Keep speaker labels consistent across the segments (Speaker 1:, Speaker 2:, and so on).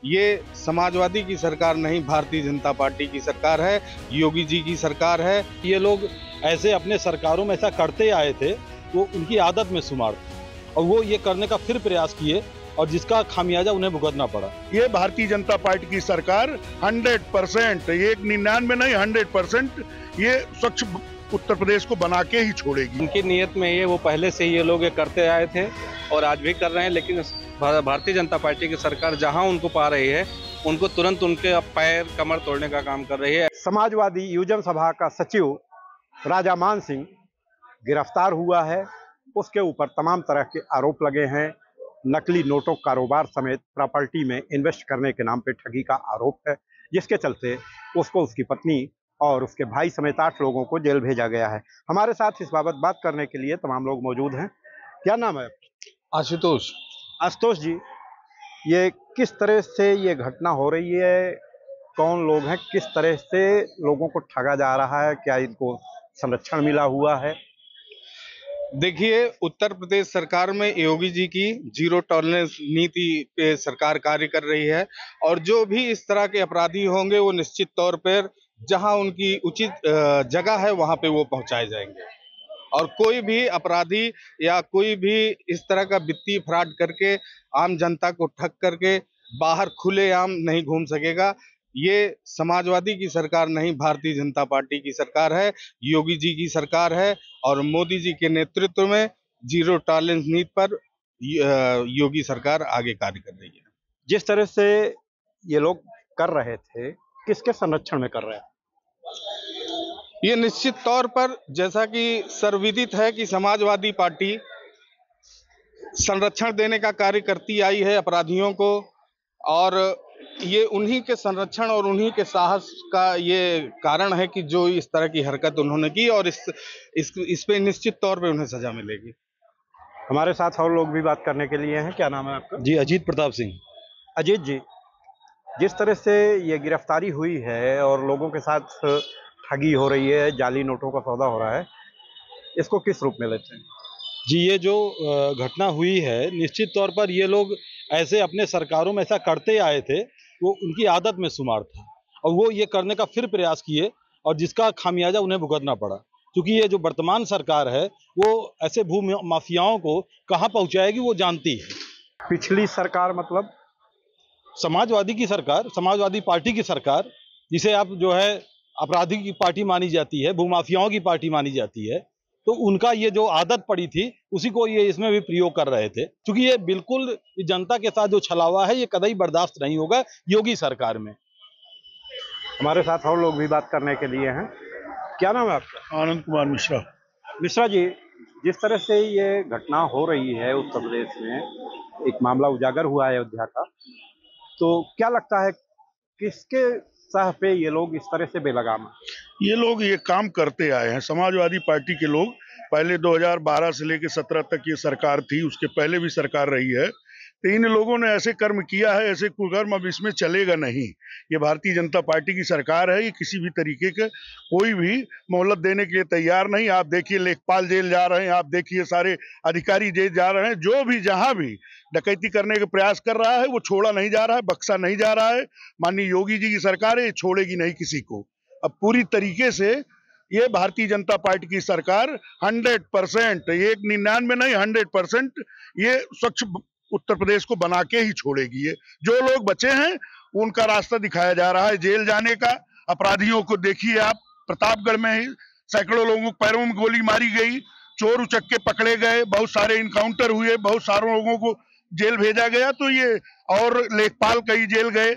Speaker 1: ये समाजवादी की सरकार नहीं, भारतीय जनता पार्टी की सरकार है, योगी जी की सरकार है।
Speaker 2: ये लोग ऐसे अपने सरकारों में ऐसा करते आए थे, वो उनकी आदत में शुमार था और वो ये करने का फिर प्रयास किए और जिसका खामियाजा उन्हें भुगतना पड़ा।
Speaker 3: ये भारतीय जनता पार्टी की सरकार 100%, ये 99 नहीं 100% ये स्वच्छ उत्तर प्रदेश को बना के ही छोड़ेगी।
Speaker 4: उनकी नीयत में वो पहले से ये लोग ये करते आए थे और आज भी कर रहे हैं, लेकिन भारतीय जनता पार्टी की सरकार जहां उनको पा रही है, उनको तुरंत उनके पैर कमर तोड़ने का काम कर रही है।
Speaker 5: समाजवादी युवजन सभा का सचिव राजा मान सिंह गिरफ्तार हुआ है। उसके ऊपर तमाम तरह के आरोप लगे हैं। नकली नोटों कारोबार समेत प्रॉपर्टी में इन्वेस्ट करने के नाम पे ठगी का आरोप है, जिसके चलते उसको, उसकी पत्नी और उसके भाई समेत 8 लोगों को जेल भेजा गया है। हमारे साथ इस बाबत बात करने के लिए तमाम लोग मौजूद हैं। क्या नाम है?
Speaker 1: आशुतोष।
Speaker 5: आशुतोष जी, ये किस तरह से ये घटना हो रही है? कौन लोग हैं? किस तरह से लोगों को ठगा जा रहा है? क्या इनको संरक्षण मिला हुआ है?
Speaker 1: देखिए, उत्तर प्रदेश सरकार में योगी जी की जीरो टॉलरेंस नीति पे सरकार कार्य कर रही है और जो भी इस तरह के अपराधी होंगे वो निश्चित तौर पर जहां उनकी उचित जगह है वहां पे वो पहुंचाए जाएंगे और कोई भी अपराधी या कोई भी इस तरह का वित्तीय फ्रॉड करके आम जनता को ठग करके बाहर खुलेआम नहीं घूम सकेगा। ये समाजवादी की सरकार नहीं, भारतीय जनता पार्टी की सरकार है, योगी जी की सरकार है और मोदी जी के नेतृत्व में जीरो टॉलरेंस नीति पर योगी सरकार आगे कार्य कर रही है।
Speaker 5: जिस तरह से ये लोग कर रहे थे, किसके संरक्षण में कर रहे हैं?
Speaker 1: ये निश्चित तौर पर, जैसा कि सर्वविदित है कि समाजवादी पार्टी संरक्षण देने का कार्य करती आई है अपराधियों को और ये उन्हीं के संरक्षण और उन्हीं के साहस का ये कारण है कि जो इस तरह की हरकत उन्होंने की और इस पे निश्चित तौर पे उन्हें सजा मिलेगी।
Speaker 5: हमारे साथ और लोग भी बात करने के लिए हैं। क्या नाम है आपका?
Speaker 2: जी, अजीत प्रताप सिंह।
Speaker 5: अजीत जी, जिस तरह से ये गिरफ्तारी हुई है और लोगों के साथ ठगी हो रही है, जाली नोटों का सौदा हो रहा है, इसको किस रूप में लेते हैं?
Speaker 2: जी, ये जो घटना हुई है, निश्चित तौर पर ये लोग ऐसे अपने सरकारों में ऐसा करते आए थे, वो उनकी आदत में शुमार था और वो ये करने का फिर प्रयास किए और जिसका खामियाजा उन्हें भुगतना पड़ा। क्योंकि ये जो वर्तमान सरकार है वो ऐसे भू माफियाओं को कहाँ पहुँचाएगी वो जानती है।
Speaker 5: पिछली सरकार मतलब
Speaker 2: समाजवादी की सरकार, समाजवादी पार्टी की सरकार, जिसे आप जो है अपराधी की पार्टी मानी जाती है, भूमाफियाओं की पार्टी मानी जाती है, तो उनका ये जो आदत पड़ी थी उसी को ये इसमें भी प्रयोग कर रहे थे। क्योंकि ये बिल्कुल जनता के साथ जो छलावा है ये कतई बर्दाश्त नहीं होगा योगी सरकार में।
Speaker 5: हमारे साथ और लोग भी बात करने के लिए हैं। क्या नाम है आपका?
Speaker 3: आनंद कुमार मिश्रा।
Speaker 5: मिश्रा जी, जिस तरह से ये घटना हो रही है उत्तर प्रदेश में, एक मामला उजागर हुआ है अयोध्या का, तो क्या लगता है किसके सह पे ये लोग इस तरह से बेलगाम हैं?
Speaker 3: ये लोग ये काम करते आए हैं, समाजवादी पार्टी के लोग। पहले 2012 से लेकर 17 तक ये सरकार थी, उसके पहले भी सरकार रही है, तो इन लोगों ने ऐसे कर्म किया है, ऐसे कुकर्म अब इसमें चलेगा नहीं। ये भारतीय जनता पार्टी की सरकार है, ये किसी भी तरीके के कोई भी मोहलत देने के लिए तैयार नहीं। आप देखिए लेखपाल जेल जा रहे हैं, आप देखिए सारे अधिकारी जेल जा रहे हैं, जो भी जहां भी डकैती करने का प्रयास कर रहा है वो छोड़ा नहीं जा रहा है, बख्शा नहीं जा रहा है। माननीय योगी जी की सरकार है, ये छोड़ेगी नहीं किसी को। अब पूरी तरीके से ये भारतीय जनता पार्टी की सरकार 100%, ये 99 नहीं 100% ये स्वच्छ उत्तर प्रदेश को बना के ही छोड़ेगी। ये जो लोग बचे हैं उनका रास्ता दिखाया जा रहा है जेल जाने का। अपराधियों को देखिए आप, प्रतापगढ़ में ही सैकड़ों लोगों को पैरों में गोली मारी गई, चोर उचक्के पकड़े गए, बहुत सारे इनकाउंटर हुए, बहुत सारे लोगों को जेल भेजा गया। तो ये और लेखपाल कई जेल गए।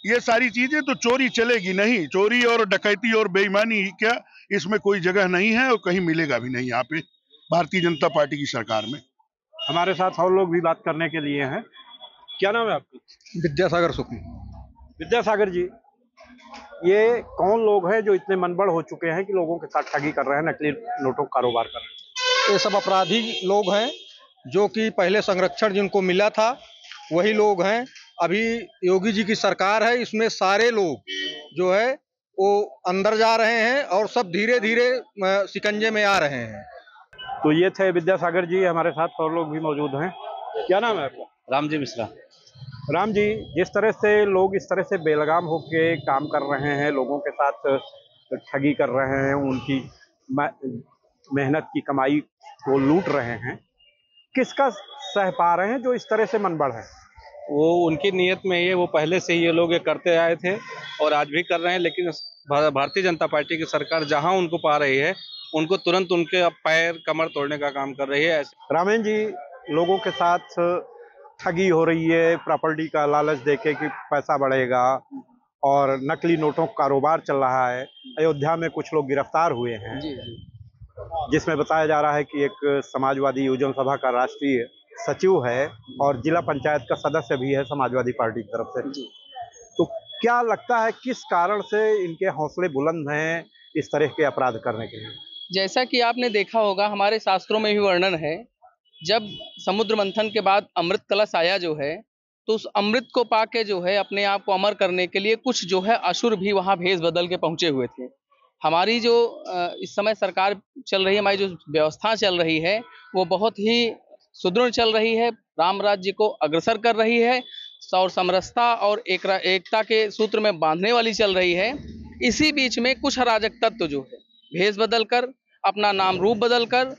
Speaker 3: ये सारी चीजें तो चोरी चलेगी नहीं, चोरी और डकैती और बेईमानी क्या, इसमें कोई जगह नहीं है और कहीं मिलेगा भी नहीं यहाँ पे भारतीय जनता पार्टी की सरकार में।
Speaker 5: हमारे साथ और लोग भी बात करने के लिए हैं। क्या नाम है आपका?
Speaker 6: विद्यासागर सुखी।
Speaker 5: विद्यासागर जी, ये कौन लोग हैं जो इतने मनबड़ हो चुके हैं कि लोगों के साथ ठगी कर रहे हैं, नकली नोटों का कारोबार कर रहे हैं?
Speaker 6: ये सब अपराधी लोग हैं जो कि पहले संरक्षण जिनको मिला था वही लोग हैं। अभी योगी जी की सरकार है, इसमें सारे लोग जो है वो अंदर जा रहे हैं और सब धीरे धीरे शिकंजे में आ रहे हैं।
Speaker 5: तो ये थे विद्यासागर जी। हमारे साथ और लोग भी मौजूद हैं। क्या नाम है आपका?
Speaker 4: रामजी मिश्रा।
Speaker 5: राम जी, जिस तरह से लोग इस तरह से बेलगाम होके काम कर रहे हैं, लोगों के साथ ठगी कर रहे हैं, उनकी मेहनत की कमाई को लूट रहे हैं, किसका सह पा रहे हैं जो इस तरह से मन बढ़ है?
Speaker 4: वो उनकी नीयत में ही है, वो पहले से ही ये लोग ये करते आए थे और आज भी कर रहे हैं, लेकिन भारतीय जनता पार्टी की सरकार जहां उनको पा रही है, उनको तुरंत उनके पैर कमर तोड़ने का काम कर रही है।
Speaker 5: रामेन जी, लोगों के साथ ठगी हो रही है, प्रॉपर्टी का लालच देके कि पैसा बढ़ेगा, और नकली नोटों का कारोबार चल रहा है। अयोध्या में कुछ लोग गिरफ्तार हुए हैं, जिसमें बताया जा रहा है कि एक समाजवादी योजना सभा का राष्ट्रीय सचिव है और जिला पंचायत का सदस्य भी है समाजवादी पार्टी की तरफ से। तो क्या लगता है किस कारण से इनके हौसले बुलंद हैं इस तरह के अपराध करने के लिए?
Speaker 7: जैसा कि आपने देखा होगा, हमारे शास्त्रों में भी वर्णन है, जब समुद्र मंथन के बाद अमृत कलश आया जो है, तो उस अमृत को पाके जो है अपने आप को अमर करने के लिए कुछ जो है असुर भी वहाँ भेष बदल के पहुंचे हुए थे। हमारी जो इस समय सरकार चल रही है, हमारी जो व्यवस्था चल रही है, वो बहुत ही सुदृढ़ चल रही है, राम राज्य को अग्रसर कर रही है और समरसता और एकता के सूत्र में बांधने वाली चल रही है। इसी बीच में कुछ अराजक तत्व जो है भेष बदल कर, अपना नाम रूप बदल कर,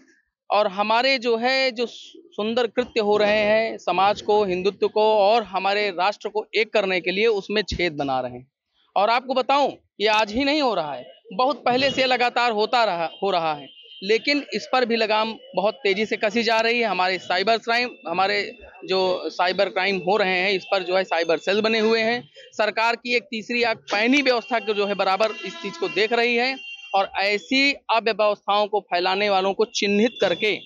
Speaker 7: और हमारे जो है जो सुंदर कृत्य हो रहे हैं, समाज को, हिंदुत्व को और हमारे राष्ट्र को एक करने के लिए उसमें छेद बना रहे हैं। और आपको बताऊं, ये आज ही नहीं हो रहा है, बहुत पहले से लगातार हो रहा है, लेकिन इस पर भी लगाम बहुत तेजी से कसी जा रही है। हमारे जो साइबर क्राइम हो रहे हैं, इस पर जो है साइबर सेल बने हुए हैं। सरकार की एक तीसरी आंख पैनी व्यवस्था को जो है बराबर इस चीज को देख रही है, और ऐसी अव्यवस्थाओं को फैलाने वालों को चिन्हित करके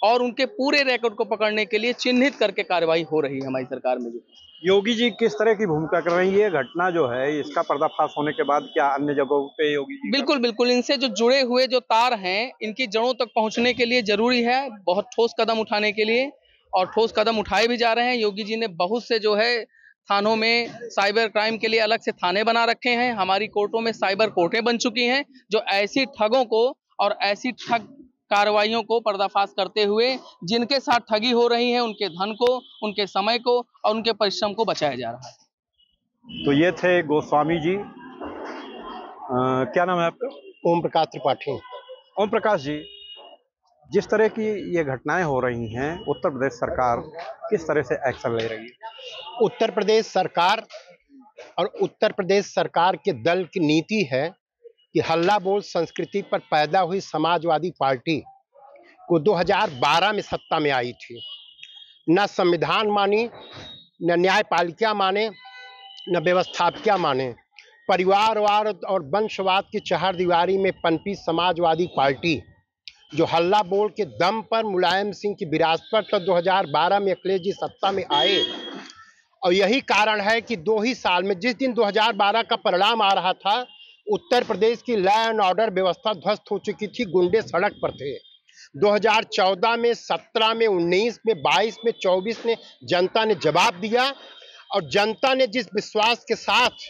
Speaker 7: और उनके पूरे रिकॉर्ड को पकड़ने के लिए चिन्हित करके कार्रवाई हो रही है हमारी सरकार में। जो
Speaker 5: योगी जी किस तरह की भूमिका कर रही है? घटना जो है इसका पर्दाफाश होने के बाद क्या अन्य जगहों पे योगी जी?
Speaker 7: बिल्कुल, इनसे जो जुड़े हुए जो तार हैं, इनकी जड़ों तक पहुंचने के लिए जरूरी है बहुत ठोस कदम उठाने के लिए, और ठोस कदम उठाए भी जा रहे हैं। योगी जी ने बहुत से जो है थानों में साइबर क्राइम के लिए अलग से थाने बना रखे हैं। हमारी कोर्टों में साइबर कोर्टें बन चुकी हैं, जो ऐसी ठगों को और ऐसी ठग कार्रवाइयों को पर्दाफाश करते हुए जिनके साथ ठगी हो रही है, उनके धन को, उनके समय को और उनके परिश्रम को बचाया जा रहा है।
Speaker 5: तो ये थे गोस्वामी जी। क्या नाम है आपका?
Speaker 8: ओम प्रकाश त्रिपाठी।
Speaker 5: ओम प्रकाश जी, जिस तरह की ये घटनाएं हो रही हैं, उत्तर प्रदेश सरकार किस तरह से एक्शन ले रही है?
Speaker 8: उत्तर प्रदेश सरकार और उत्तर प्रदेश सरकार के दल की नीति है कि हल्ला बोल संस्कृति पर पैदा हुई समाजवादी पार्टी को 2012 में सत्ता में आई थी। न संविधान मानी, न न्यायपालिका माने, न व्यवस्थापिका माने। परिवारवाद और वंशवाद की चहारदीवारी में पनपी समाजवादी पार्टी जो हल्ला बोल के दम पर मुलायम सिंह की विरासत पर 2012 में अखिलेश जी सत्ता में आए, और यही कारण है कि 2 ही साल में, जिस दिन 2012 का परिणाम आ रहा था, उत्तर प्रदेश की लॉ एंड ऑर्डर व्यवस्था ध्वस्त हो चुकी थी, गुंडे सड़क पर थे। 2014 में, 17 में, 19 में, 22 में, 24 में जनता ने जवाब दिया, और जनता ने जिस विश्वास के साथ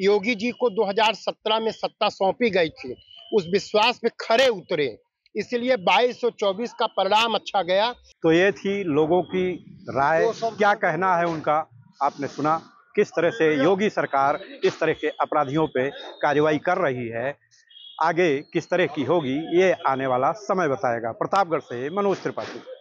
Speaker 8: योगी जी को 2017 में सत्ता सौंपी गई थी, उस विश्वास पे खरे उतरे, इसलिए 22 और 24 का परिणाम अच्छा गया।
Speaker 5: तो ये थी लोगों की राय, क्या कहना है उनका आपने सुना। किस तरह से योगी सरकार इस तरह के अपराधियों पे कार्रवाई कर रही है, आगे किस तरह की होगी ये आने वाला समय बताएगा। प्रतापगढ़ से मनोज त्रिपाठी।